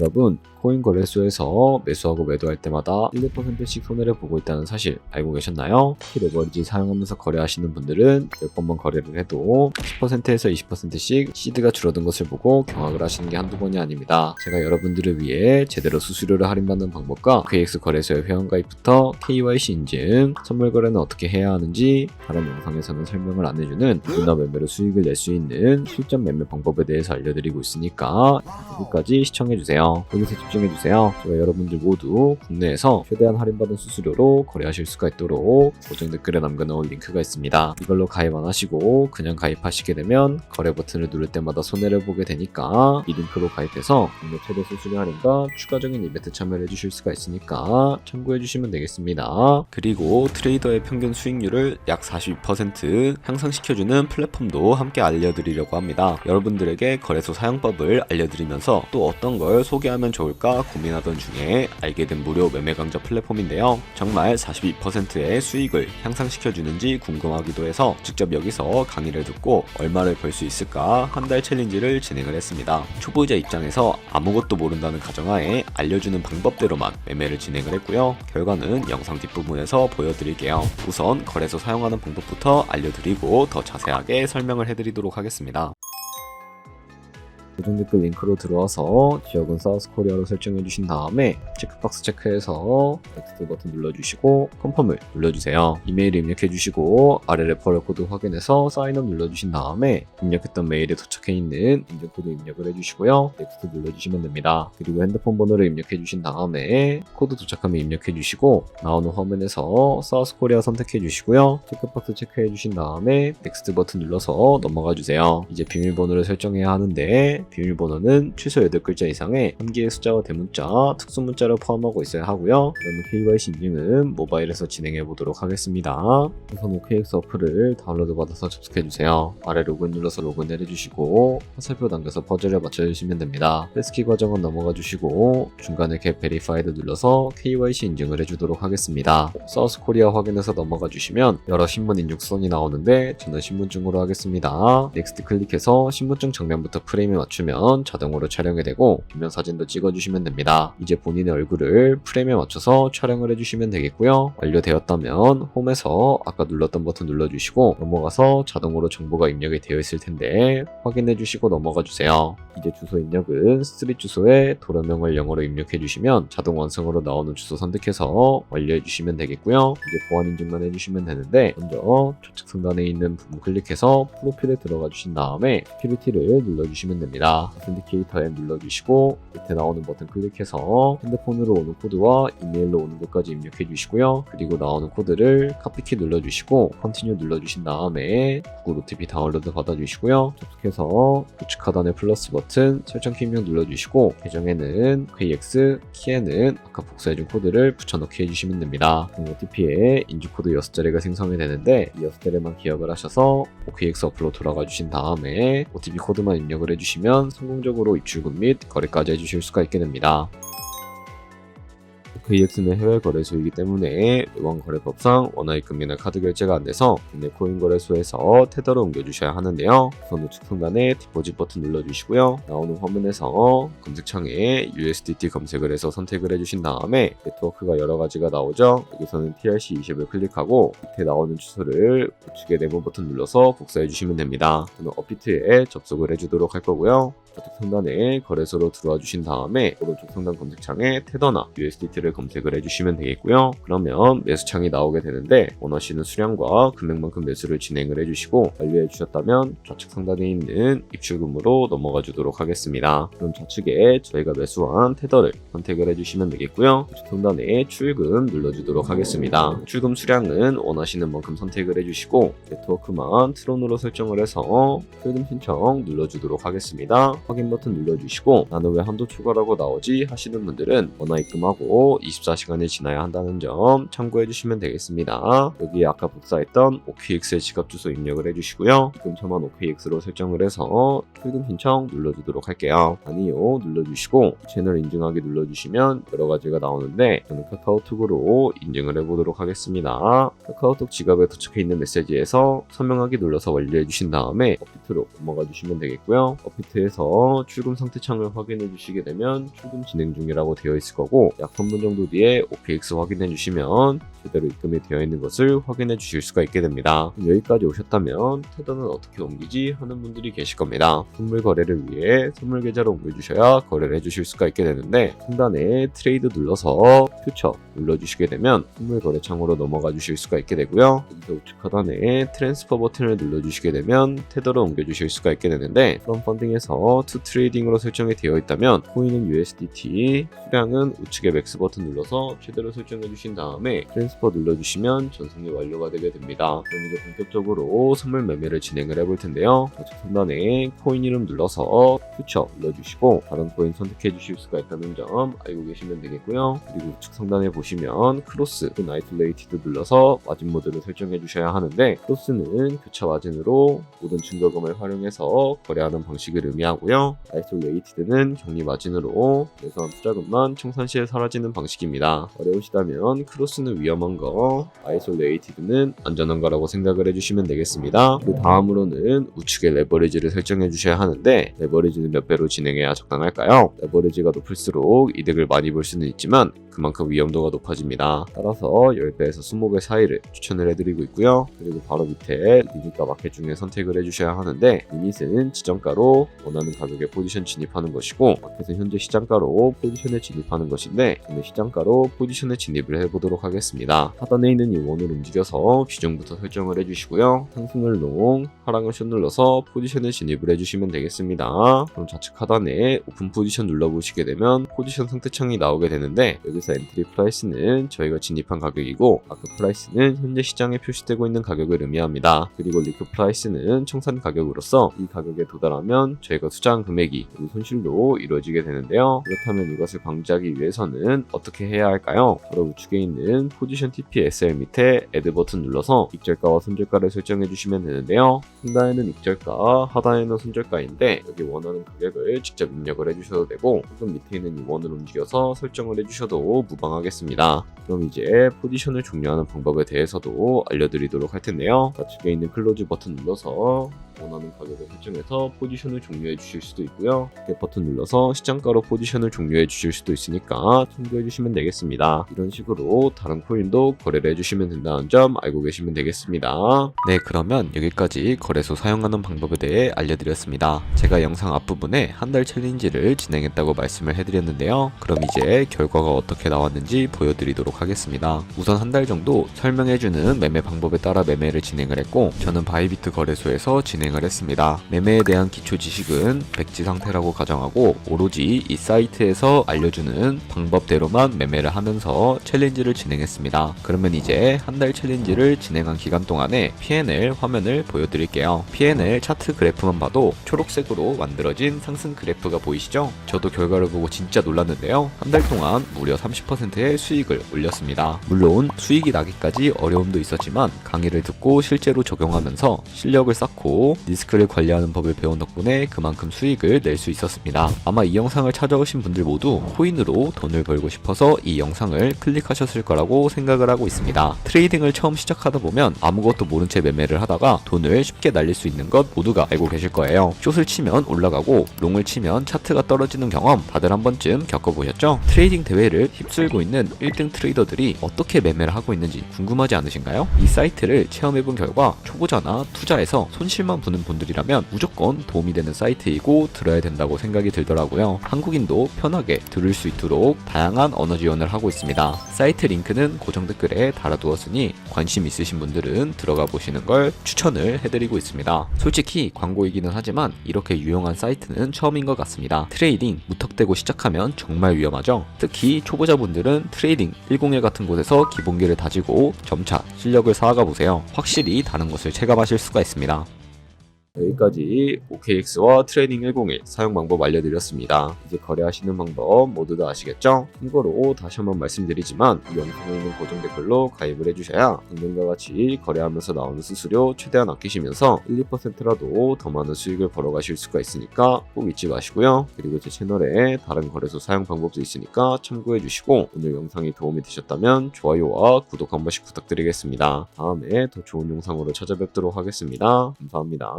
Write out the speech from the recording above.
여러분, 코인 거래소에서 매수하고 매도할 때마다 1~2%씩 손해를 보고 있다는 사실 알고 계셨나요? 특히 레버리지 사용하면서 거래하시는 분들은 몇 번만 거래를 해도 10%에서 20%씩 시드가 줄어든 것을 보고 경악을 하시는 게 한두 번이 아닙니다. 제가 여러분들을 위해 제대로 수수료를 할인받는 방법과 OKX 거래소의 회원가입부터 KYC 인증, 선물 거래는 어떻게 해야 하는지 다른 영상에서는 설명을 안 해주는 누구나 매매로 수익을 낼 수 있는 실전 매매 방법에 대해서 알려드리고 있으니까 여기까지 시청해주세요. 여기서 집중해주세요. 제가 여러분들 모두 국내에서 최대한 할인받은 수수료로 거래하실 수가 있도록 고정 댓글에 남겨놓은 링크가 있습니다. 이걸로 가입 안 하시고 그냥 가입하시게 되면 거래 버튼을 누를 때마다 손해를 보게 되니까 이 링크로 가입해서 국내 최대 수수료 할인과 추가적인 이벤트 참여를 해주실 수가 있으니까 참고해주시면 되겠습니다. 그리고 트레이더의 평균 수익률을 약 42% 향상시켜주는 플랫폼도 함께 알려드리려고 합니다. 여러분들에게 거래소 사용법을 알려드리면서 또 어떤 걸 소개하면 좋을까 고민하던 중에 알게 된 무료 매매 강좌 플랫폼인데요. 정말 42%의 수익을 향상시켜주는지 궁금하기도 해서 직접 여기서 강의를 듣고 얼마를 벌 수 있을까 한 달 챌린지를 진행을 했습니다. 초보자 입장에서 아무것도 모른다는 가정하에 알려주는 방법대로만 매매를 진행을 했고요. 결과는 영상 뒷부분에서 보여드릴게요. 우선 거래소 사용하는 방법부터 알려드리고 더 자세하게 설명을 해드리도록 하겠습니다. 고정 댓글 링크로 들어와서 지역은 사우스코리아로 설정해주신 다음에 체크박스 체크해서 넥스트 버튼 눌러주시고 컨펌을 눌러주세요. 이메일 입력해주시고 아래 레퍼럴 코드 확인해서 사인업 눌러주신 다음에 입력했던 메일에 도착해있는 인증코드 입력을 해주시고요. 넥스트 눌러주시면 됩니다. 그리고 핸드폰 번호를 입력해주신 다음에 코드 도착하면 입력해주시고 나오는 화면에서 사우스코리아 선택해주시고요. 체크박스 체크해주신 다음에 넥스트 버튼 눌러서 넘어가주세요. 이제 비밀번호를 설정해야 하는데 비밀번호는 최소 8글자 이상의 한 개의 숫자와 대문자, 특수문자를 포함하고 있어야 하고요. 그러면 KYC 인증은 모바일에서 진행해 보도록 하겠습니다. 우선 OKX 어플을 다운로드 받아서 접속해주세요. 아래 로그인 눌러서 로그인을 해주시고 화살표 당겨서 퍼즐을 맞춰주시면 됩니다. 패스키 과정은 넘어가 주시고 중간에 get verified 눌러서 KYC 인증을 해주도록 하겠습니다. 사우스코리아 확인해서 넘어가 주시면 여러 신분 인증 수선이 나오는데 저는 신분증으로 하겠습니다. 넥스트 클릭해서 신분증 정면부터 프레임에 맞추면 자동으로 촬영이 되고 뒷면 사진도 찍어주시면 됩니다. 이제 본인의 얼굴을 프레임에 맞춰서 촬영을 해주시면 되겠고요. 완료되었다면 홈에서 아까 눌렀던 버튼 눌러주시고 넘어가서 자동으로 정보가 입력이 되어 있을 텐데 확인해주시고 넘어가주세요. 이제 주소 입력은 스트릿 주소에 도로명을 영어로 입력해주시면 자동 완성으로 나오는 주소 선택해서 완료해주시면 되겠고요. 이제 보안 인증만 해주시면 되는데 먼저 좌측 상단에 있는 부분 클릭해서 프로필에 들어가 주신 다음에 시큐리티를 눌러주시면 됩니다. 오센티케이터에 눌러주시고 밑에 나오는 버튼 클릭해서 핸드폰으로 오는 코드와 이메일로 오는 것까지 입력해 주시고요. 그리고 나오는 코드를 카피키 눌러주시고 컨티뉴 눌러주신 다음에 구글 OTP 다운로드 받아주시고요. 접속해서 우측 하단에 플러스 버튼 설정키 입력 눌러주시고 계정에는 KX, 키에는 아까 복사해준 코드를 붙여넣기 해주시면 됩니다. OTP에 인증코드 6자리가 생성이 되는데 이 6자리만 기억을 하셔서 OKX 어플로 돌아가 주신 다음에 OTP 코드만 입력을 해주시면 성공적으로 입출금 및 거래까지 해주실 수가 있게 됩니다. OKX는 해외 거래소이기 때문에 외환 거래법상 원화입금이나 카드 결제가 안 돼서 국내 코인 거래소에서 테더로 옮겨주셔야 하는데요. 우선 우측 상단에 디포짓 버튼 눌러주시고요. 나오는 화면에서 검색창에 USDT 검색을 해서 선택을 해주신 다음에 네트워크가 여러 가지가 나오죠. 여기서는 TRC20을 클릭하고 밑에 나오는 주소를 우측에 네모 버튼 눌러서 복사해 주시면 됩니다. 저는 업비트에 접속을 해주도록 할 거고요. 좌측 상단에 거래소로 들어와 주신 다음에 오른쪽 상단 검색창에 테더나 USDT를 검색을 해주시면 되겠고요. 그러면 매수창이 나오게 되는데 원하시는 수량과 금액만큼 매수를 진행을 해주시고 완료해 주셨다면 좌측 상단에 있는 입출금으로 넘어가 주도록 하겠습니다. 그럼 좌측에 저희가 매수한 테더를 선택을 해주시면 되겠고요. 우측 상단에 출금 눌러주도록 하겠습니다. 출금 수량은 원하시는 만큼 선택을 해주시고 네트워크만 트론으로 설정을 해서 출금 신청 눌러주도록 하겠습니다. 확인 버튼 눌러주시고 나는 왜 한도 초과라고 나오지 하시는 분들은 원화 입금하고 24시간이 지나야 한다는 점 참고해 주시면 되겠습니다. 여기에 아까 복사했던 OKX의 지갑 주소 입력을 해주시고요. 입금처만 OKX로 설정을 해서 출금 신청 눌러주도록 할게요. 아니요 눌러주시고 채널 인증하기 눌러주시면 여러 가지가 나오는데 저는 카카오톡으로 인증을 해보도록 하겠습니다. 카카오톡 지갑에 도착해 있는 메시지에서 서명하기 눌러서 완료해 주신 다음에 업비트로 넘어가 주시면 되겠고요. 업비트에서 들어가셔서 출금 상태 창을 확인해 주시게 되면 출금 진행 중이라고 되어 있을 거고 약 3분 정도 뒤에 OKX 확인해 주시면 제대로 입금이 되어 있는 것을 확인해 주실 수가 있게 됩니다. 여기까지 오셨다면 테더는 어떻게 옮기지 하는 분들이 계실 겁니다. 선물 거래를 위해 선물 계좌로 옮겨주셔야 거래를 해주실 수가 있게 되는데 상단에 트레이드 눌러서 퓨처 눌러주시게 되면 선물 거래 창으로 넘어가 주실 수가 있게 되고요. 여기서 우측 하단에 트랜스퍼 버튼을 눌러주시게 되면 테더로 옮겨주실 수가 있게 되는데 프롬 펀딩에서 투 트레이딩으로 설정이 되어 있다면 코인은 USDT, 수량은 우측에 맥스 버튼 눌러서 최대로 설정해 주신 다음에 트랜스퍼 눌러주시면 전송이 완료가 되게 됩니다. 그럼 이제 본격적으로 선물 매매를 진행을 해볼 텐데요. 좌측 상단에 코인 이름 눌러서 퓨처 눌러주시고 다른 코인 선택해 주실 수가 있다는 점 알고 계시면 되겠고요. 그리고 우측 상단에 보시면 크로스, 아이솔레이티드 눌러서 마진 모드를 설정해 주셔야 하는데 크로스는 교차 마진으로 모든 증거금을 활용해서 거래하는 방식을 의미하고요. 아이솔레이티드는 격리 마진으로 매수한 투자금만 청산 시에 사라지는 방식입니다. 어려우시다면 크로스는 위험한 거, 아이솔레이티드는 안전한 거라고 생각을 해주시면 되겠습니다. 그 다음으로는 우측에 레버리지를 설정해 주셔야 하는데 레버리지는 몇 배로 진행해야 적당할까요? 레버리지가 높을수록 이득을 많이 볼 수는 있지만 그만큼 위험도가 높아집니다. 따라서 10배에서 20배 사이를 추천을 해드리고 있고요. 그리고 바로 밑에 리밋과 마켓 중에 선택을 해주셔야 하는데 리밋은 지정가로 원하는 가격에 포지션 진입하는 것이고 마켓은 현재 시장가로 포지션에 진입하는 것인데 저는 시장가로 포지션에 진입을 해보도록 하겠습니다. 하단에 있는 이 원을 움직여서 비중부터 설정을 해주시고요. 상승을 롱, 하락을 숏 눌러서 포지션에 진입을 해주시면 되겠습니다. 그럼 좌측 하단에 오픈 포지션 눌러보시게 되면 포지션 상태창이 나오게 되는데 여기서 엔트리 프라이스는 저희가 진입한 가격이고 마크 프라이스는 현재 시장에 표시되고 있는 가격을 의미합니다. 그리고 리크 프라이스는 청산 가격으로서 이 가격에 도달하면 저희가 투자한 금액이 손실로 이루어지게 되는데요. 그렇다면 이것을 방지하기 위해서는 어떻게 해야 할까요? 바로 우측에 있는 포지션 TP/SL 밑에 애드 버튼 눌러서 익절가와 손절가를 설정해 주시면 되는데요. 상단에는 익절가, 하단에는 손절가인데 여기 원하는 가격을 직접 입력을 해주셔도 되고 조금 밑에 있는 이 원을 움직여서 설정을 해주셔도 무방하겠습니다. 그럼 이제 포지션을 종료하는 방법에 대해서도 알려드리도록 할 텐데요. 좌측에 있는 클로즈 버튼 눌러서 원하는 가격을 설정해서 포지션을 종료해 주실 수도 있고요. 이렇게 버튼 눌러서 시장가로 포지션을 종료해 주실 수도 있으니까 참고해 주시면 되겠습니다. 이런 식으로 다른 코인도 거래를 해주시면 된다는 점 알고 계시면 되겠습니다. 네, 그러면 여기까지 거래소 사용하는 방법에 대해 알려드렸습니다. 제가 영상 앞부분에 한 달 챌린지를 진행했다고 말씀을 해드렸는데요. 그럼 이제 결과가 어떻게 나왔는지 보여드리도록 하겠습니다. 우선 한 달 정도 설명해주는 매매 방법에 따라 매매를 진행을 했고 저는 바이비트 거래소에서 진행을 했습니다. 매매에 대한 기초 지식은 백지 상태라고 가정하고 오로지 이 사이트에서 알려주는 방법대로만 매매를 하면서 챌린지를 진행했습니다. 그러면 이제 한 달 챌린지를 진행한 기간 동안에 P&L 화면을 보여드릴게요. P&L 차트 그래프만 봐도 초록색으로 만들어진 상승 그래프가 보이시죠? 저도 결과를 보고 진짜 놀랐는데요. 한 달 동안 무려 30%의 수익을 올렸습니다. 물론 수익이 나기까지 어려움도 있었지만 강의를 듣고 실제로 적용하면서 실력을 쌓고 리스크를 관리하는 법을 배운 덕분에 그만큼 수익을 낼 수 있었습니다. 아마 이 영상을 찾아오신 분들 모두 코인으로 돈을 벌고 싶어서 이 영상을 클릭하셨을 거라고 생각을 하고 있습니다. 트레이딩을 처음 시작하다 보면 아무것도 모른 채 매매를 하다가 돈을 쉽게 날릴 수 있는 것 모두가 알고 계실 거예요. 숏을 치면 올라가고 롱을 치면 차트가 떨어지는 경험 다들 한 번쯤 겪어보셨죠? 트레이딩 대회를 휩쓸고 있는 1등 트레이더들이 어떻게 매매를 하고 있는지 궁금하지 않으신가요? 이 사이트를 체험해본 결과 초보자나 투자에서 손실만 보는 분들이라면 무조건 도움이 되는 사이트이고 들어야 된다고 생각이 들더라고요. 한국인도 편하게 들을 수 있도록 다양한 언어 지원을 하고 있습니다. 사이트 링크는 고정 댓글에 달아두었으니 관심 있으신 분들은 들어가 보시는 걸 추천을 해드리고 있습니다. 솔직히 광고이기는 하지만 이렇게 유용한 사이트는 처음인 것 같습니다. 트레이딩 무턱대고 시작하면 정말 위험하죠. 특히 초보자분들은 트레이딩 101 같은 곳에서 기본기를 다지고 점차 실력을 쌓아가 보세요. 확실히 다른 것을 체감하실 수가 있습니다. 여기까지 OKX와 트레이딩 101 사용 방법 알려드렸습니다. 이제 거래하시는 방법 모두 다 아시겠죠? 참고로 다시 한번 말씀드리지만 이 영상에 있는 고정 댓글로 가입을 해주셔야 방금과 같이 거래하면서 나오는 수수료 최대한 아끼시면서 1, 2%라도 더 많은 수익을 벌어가실 수가 있으니까 꼭 잊지 마시고요. 그리고 제 채널에 다른 거래소 사용 방법도 있으니까 참고해주시고 오늘 영상이 도움이 되셨다면 좋아요와 구독 한 번씩 부탁드리겠습니다. 다음에 더 좋은 영상으로 찾아뵙도록 하겠습니다. 감사합니다.